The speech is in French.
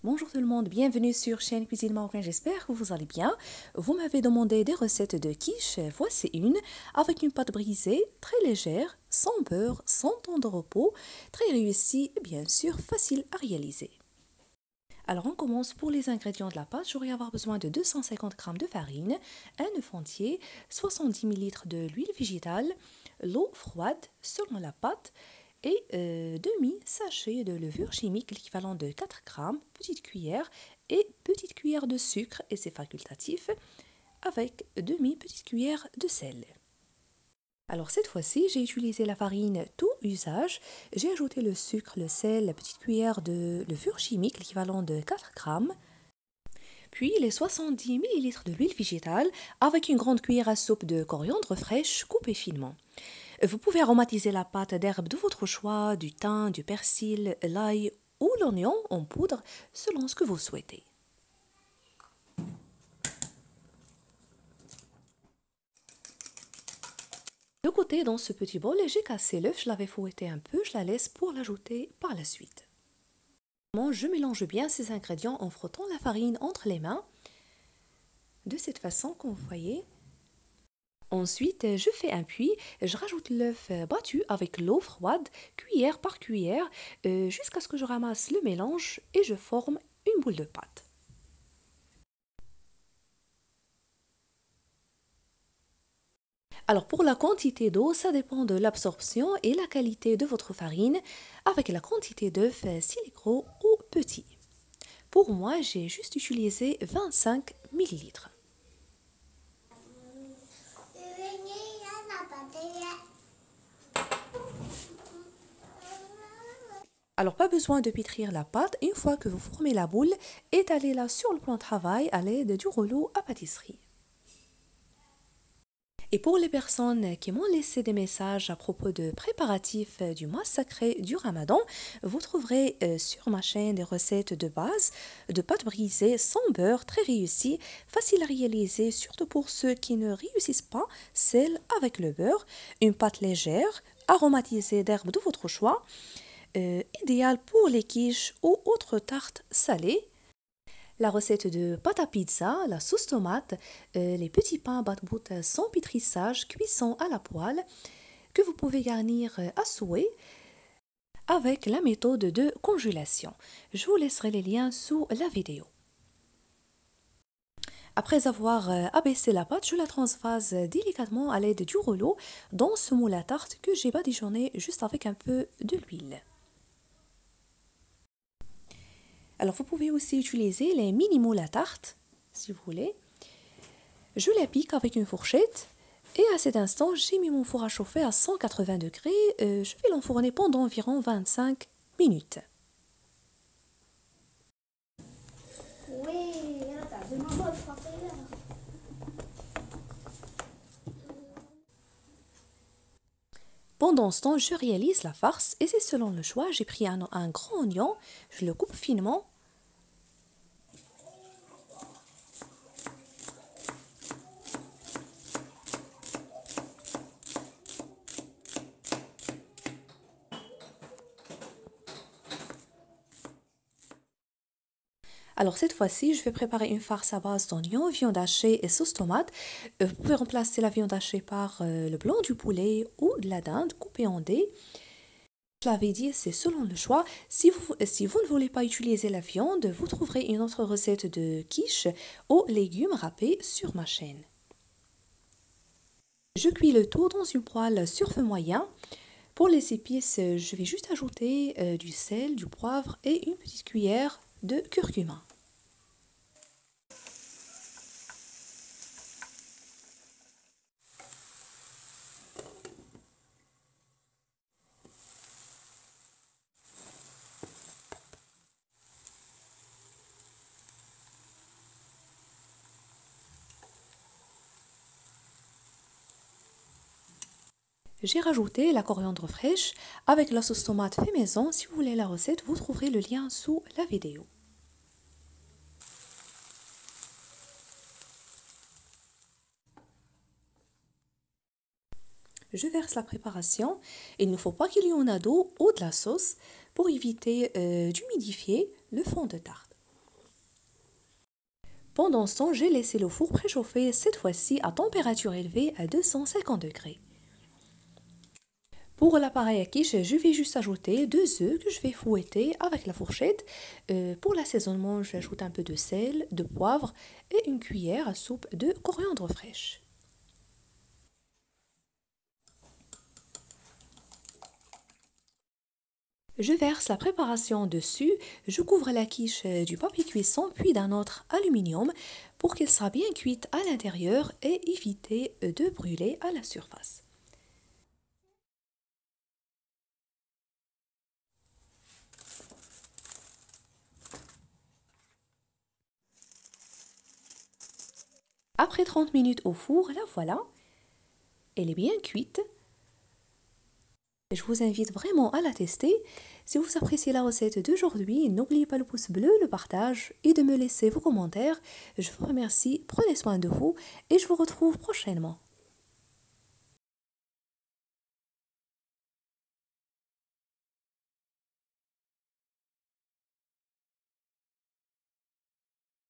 Bonjour tout le monde, bienvenue sur chaîne Cuisine Marocaine, j'espère que vous allez bien. Vous m'avez demandé des recettes de quiche, voici une, avec une pâte brisée, très légère, sans beurre, sans temps de repos, très réussie et bien sûr facile à réaliser. Alors on commence pour les ingrédients de la pâte, j'aurai avoir besoin de 250 g de farine, un œuf entier, 70 ml de l'huile végétale, l'eau froide selon la pâte, et demi-sachet de levure chimique, l'équivalent de 4 grammes, petite cuillère et petite cuillère de sucre, et c'est facultatif, avec demi-petite cuillère de sel. Alors cette fois-ci, j'ai utilisé la farine tout usage, j'ai ajouté le sucre, le sel, la petite cuillère de levure chimique, l'équivalent de 4 grammes, puis les 70 ml de l'huile végétale avec une grande cuillère à soupe de coriandre fraîche coupée finement. Vous pouvez aromatiser la pâte d'herbe de votre choix, du thym, du persil, l'ail ou l'oignon en poudre selon ce que vous souhaitez. De côté, dans ce petit bol, j'ai cassé l'œuf, je l'avais fouetté un peu, je la laisse pour l'ajouter par la suite. Je mélange bien ces ingrédients en frottant la farine entre les mains, de cette façon comme vous voyez. Ensuite, je fais un puits, je rajoute l'œuf battu avec l'eau froide, cuillère par cuillère, jusqu'à ce que je ramasse le mélange et je forme une boule de pâte. Alors pour la quantité d'eau, ça dépend de l'absorption et la qualité de votre farine, avec la quantité d'œufs, s'il est gros ou petit. Pour moi, j'ai juste utilisé 25 ml. Alors pas besoin de pétrir la pâte, une fois que vous formez la boule, étalez-la sur le plan de travail à l'aide du rouleau à pâtisserie. Et pour les personnes qui m'ont laissé des messages à propos de préparatifs du mois sacré du Ramadan, vous trouverez sur ma chaîne des recettes de base de pâtes brisées sans beurre, très réussies, faciles à réaliser, surtout pour ceux qui ne réussissent pas celles avec le beurre, une pâte légère, aromatisée d'herbes de votre choix, idéale pour les quiches ou autres tartes salées. La recette de pâte à pizza, la sauce tomate, les petits pains bat-bout sans pétrissage, cuisson à la poêle, que vous pouvez garnir à souhait avec la méthode de congélation. Je vous laisserai les liens sous la vidéo. Après avoir abaissé la pâte, je la transvase délicatement à l'aide du rouleau dans ce moule à tarte que j'ai badigeonné juste avec un peu de l'huile. Alors vous pouvez aussi utiliser les mini moules à tarte, si vous voulez. Je les pique avec une fourchette et à cet instant, j'ai mis mon four à chauffer à 180 degrés. Je vais l'enfourner pendant environ 25 minutes. Pendant ce temps, je réalise la farce et c'est selon le choix. J'ai pris un grand oignon, je le coupe finement. Alors cette fois-ci, je vais préparer une farce à base d'oignons, viande hachée et sauce tomate. Vous pouvez remplacer la viande hachée par le blanc du poulet ou de la dinde coupée en dés. Je l'avais dit, c'est selon le choix. Si vous ne voulez pas utiliser la viande, vous trouverez une autre recette de quiche aux légumes râpés sur ma chaîne. Je cuis le tout dans une poêle sur feu moyen. Pour les épices, je vais juste ajouter du sel, du poivre et une petite cuillère de curcuma. J'ai rajouté la coriandre fraîche avec la sauce tomate fait maison. Si vous voulez la recette, vous trouverez le lien sous la vidéo. Je verse la préparation. Il ne faut pas qu'il y en ait d'eau ou de la sauce pour éviter d'humidifier le fond de tarte. Pendant ce temps, j'ai laissé le four préchauffer, cette fois-ci à température élevée à 250 degrés. Pour l'appareil à quiche, je vais juste ajouter 2 œufs que je vais fouetter avec la fourchette. Pour l'assaisonnement, j'ajoute un peu de sel, de poivre et une cuillère à soupe de coriandre fraîche. Je verse la préparation dessus, je couvre la quiche du papier cuisson puis d'un autre aluminium pour qu'elle soit bien cuite à l'intérieur et éviter de brûler à la surface. Après 30 minutes au four, la voilà, elle est bien cuite. Je vous invite vraiment à la tester. Si vous appréciez la recette d'aujourd'hui, n'oubliez pas le pouce bleu, le partage et de me laisser vos commentaires. Je vous remercie, prenez soin de vous et je vous retrouve prochainement.